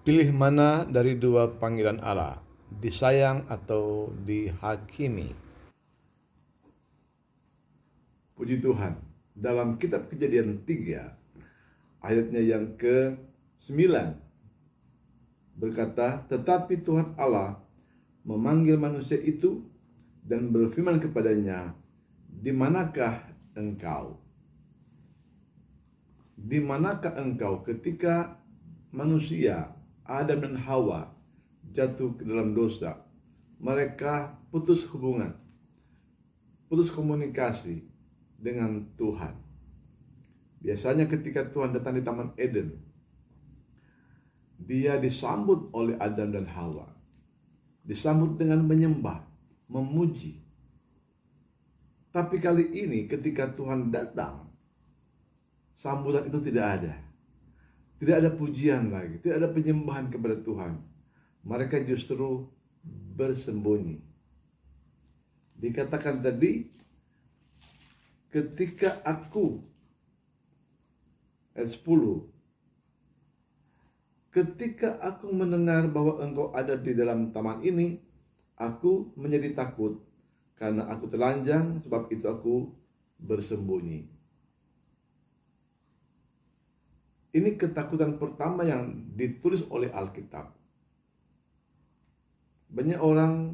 Pilih mana dari dua panggilan Allah, disayang atau dihakimi. Puji Tuhan, dalam kitab Kejadian 3, ayatnya yang ke-9, berkata, tetapi Tuhan Allah memanggil manusia itu dan berfirman kepadanya, di manakah engkau? Di manakah engkau ketika manusia, Adam dan Hawa, jatuh ke dalam dosa? Mereka putus hubungan, putus komunikasi dengan Tuhan. Biasanya ketika Tuhan datang di Taman Eden, Dia disambut oleh Adam dan Hawa. Disambut dengan menyembah, memuji. Tapi kali ini ketika Tuhan datang, sambutan itu tidak ada. Tidak ada pujian lagi, tidak ada penyembahan kepada Tuhan. Mereka justru bersembunyi. Dikatakan tadi, ketika aku, ayat 10, ketika aku mendengar bahwa engkau ada di dalam taman ini, aku menjadi takut karena aku telanjang, sebab itu aku bersembunyi. Ini ketakutan pertama yang ditulis oleh Alkitab. Banyak orang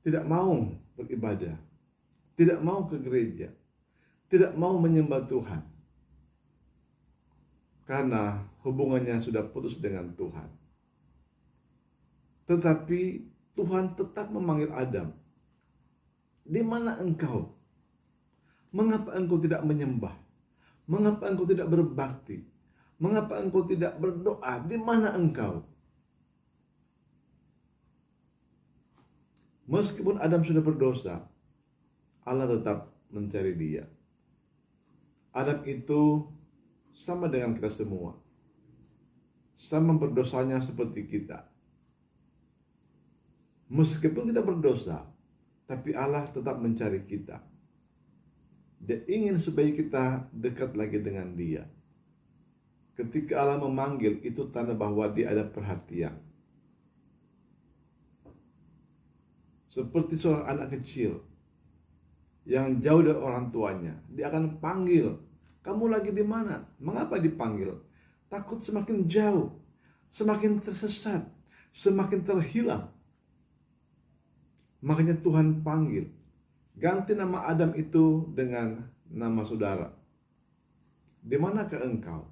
tidak mau beribadah, tidak mau ke gereja, tidak mau menyembah Tuhan, karena hubungannya sudah putus dengan Tuhan. Tetapi Tuhan tetap memanggil Adam. Di mana engkau? Mengapa engkau tidak menyembah? Mengapa engkau tidak berbakti? Mengapa engkau tidak berdoa? Di mana engkau? Meskipun Adam sudah berdosa, Allah tetap mencari dia. Adam itu sama dengan kita semua. Sama berdosanya seperti kita. Meskipun kita berdosa, tapi Allah tetap mencari kita. Dia ingin supaya kita dekat lagi dengan Dia. Ketika Allah memanggil, itu tanda bahwa Dia ada perhatian. Seperti seorang anak kecil yang jauh dari orang tuanya, dia akan panggil, kamu lagi di mana? Mengapa dipanggil? Takut semakin jauh, semakin tersesat, semakin terhilang. Makanya Tuhan panggil. Ganti nama Adam itu dengan nama saudara. Di manakah engkau?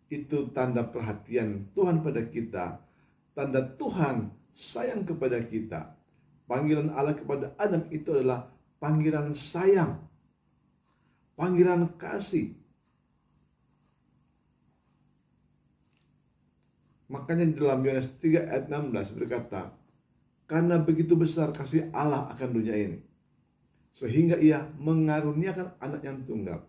Itu tanda perhatian Tuhan pada kita. Tanda Tuhan sayang kepada kita. Panggilan Allah kepada Adam itu adalah panggilan sayang. Panggilan kasih. Makanya dalam Yohanes 3 ayat 16 berkata, karena begitu besar kasih Allah akan dunia ini, sehingga Ia mengaruniakan anak yang tunggal,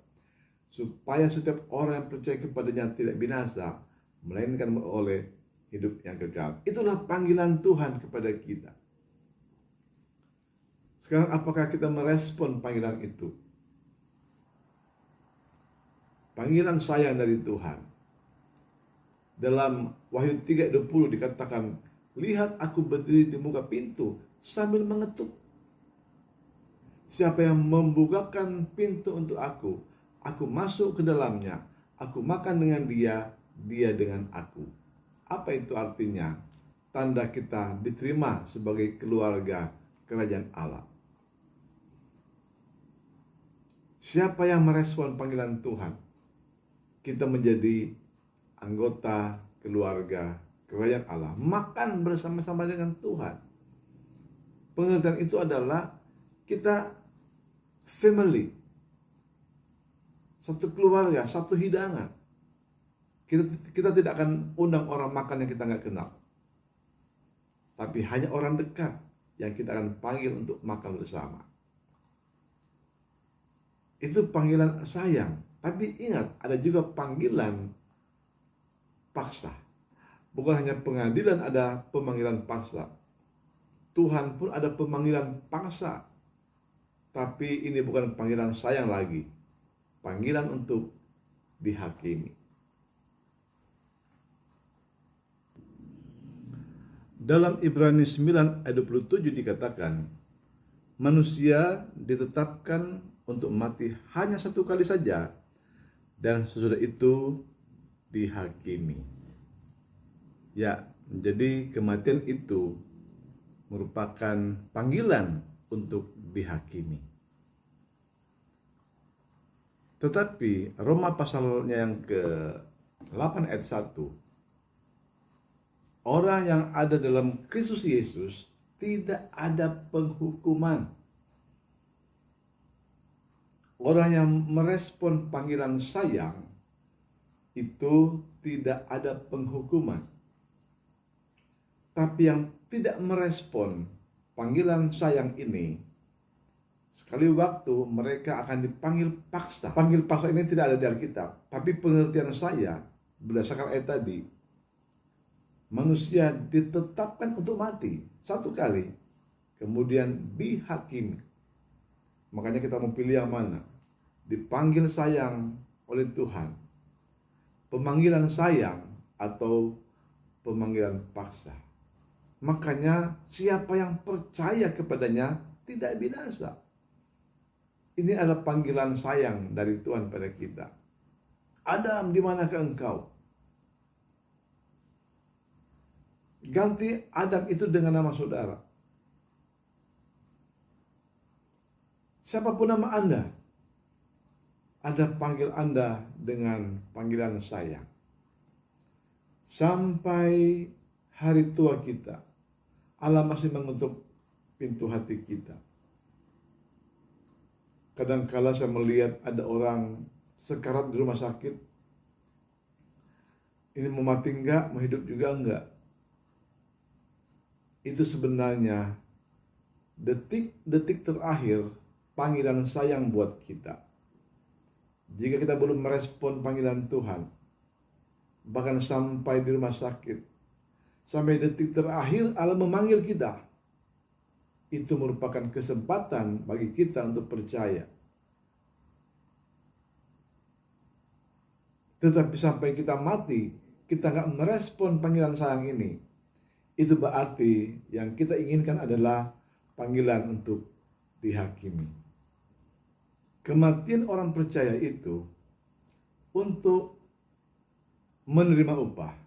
supaya setiap orang yang percaya kepadanya tidak binasa, melainkan oleh hidup yang kekal. Itulah panggilan Tuhan kepada kita. Sekarang apakah kita merespon panggilan itu? Panggilan sayang dari Tuhan. Dalam Wahyu 3:20 dikatakan, lihat aku berdiri di muka pintu sambil mengetuk. Siapa yang membukakan pintu untuk aku masuk ke dalamnya, aku makan dengan dia, dia dengan aku. Apa itu artinya? Tanda kita diterima sebagai keluarga kerajaan Allah. Siapa yang merespon panggilan Tuhan? Kita menjadi anggota keluarga kerajaan Allah, makan bersama-sama dengan Tuhan. Pengertian itu adalah kita family, satu keluarga, satu hidangan. Kita tidak akan undang orang makan yang kita nggak kenal, tapi hanya orang dekat yang kita akan panggil untuk makan bersama. Itu panggilan sayang. Tapi ingat, ada juga panggilan paksa. Bukan hanya pengadilan ada pemanggilan paksa. Tuhan pun ada pemanggilan paksa. Tapi ini bukan panggilan sayang lagi. Panggilan untuk dihakimi. Dalam Ibrani 9 ayat 27 dikatakan, manusia ditetapkan untuk mati hanya satu kali saja dan sesudah itu dihakimi. Ya, jadi kematian itu merupakan panggilan untuk dihakimi. Tetapi Roma pasalnya yang ke-8 ayat 1, orang yang ada dalam Kristus Yesus tidak ada penghukuman. Orang yang merespon panggilan sayang itu tidak ada penghukuman. Tapi yang tidak merespon panggilan sayang ini, sekali waktu mereka akan dipanggil paksa. Panggil paksa ini tidak ada di Alkitab, tapi pengertian saya berdasarkan ayat tadi, manusia ditetapkan untuk mati satu kali, kemudian dihakimi. Makanya kita mau pilih yang mana? Dipanggil sayang oleh Tuhan, pemanggilan sayang atau pemanggilan paksa. Makanya siapa yang percaya kepadanya tidak binasa. Ini adalah panggilan sayang dari Tuhan pada kita. Adam, di manakah engkau? Ganti Adam itu dengan nama saudara. Siapapun nama Anda, ada panggil Anda dengan panggilan sayang. Sampai hari tua kita, Allah masih mengetuk pintu hati kita. Kadangkala saya melihat ada orang sekarat di rumah sakit. Ini mau mati enggak, mau hidup juga enggak. Itu sebenarnya detik-detik terakhir panggilan sayang buat kita. Jika kita belum merespon panggilan Tuhan, bahkan sampai di rumah sakit, sampai detik terakhir Allah memanggil kita, itu merupakan kesempatan bagi kita untuk percaya. Tetapi sampai kita mati, kita nggak merespon panggilan sayang ini, itu berarti yang kita inginkan adalah panggilan untuk dihakimi. Kematian orang percaya itu untuk menerima upah,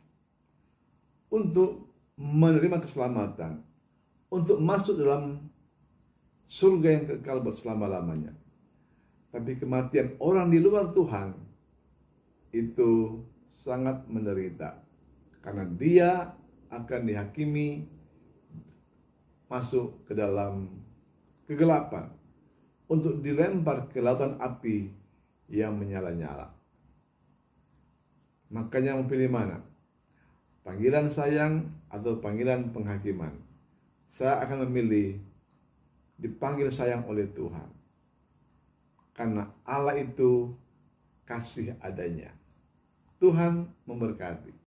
untuk menerima keselamatan, untuk masuk dalam surga yang kekal buat selama-lamanya. Tapi kematian orang di luar Tuhan itu sangat menderita, karena dia akan dihakimi masuk ke dalam kegelapan untuk dilempar ke lautan api yang menyala-nyala. Makanya mau pilih mana? Panggilan sayang atau panggilan penghakiman? Saya akan memilih dipanggil sayang oleh Tuhan, karena Allah itu kasih adanya. Tuhan memberkati.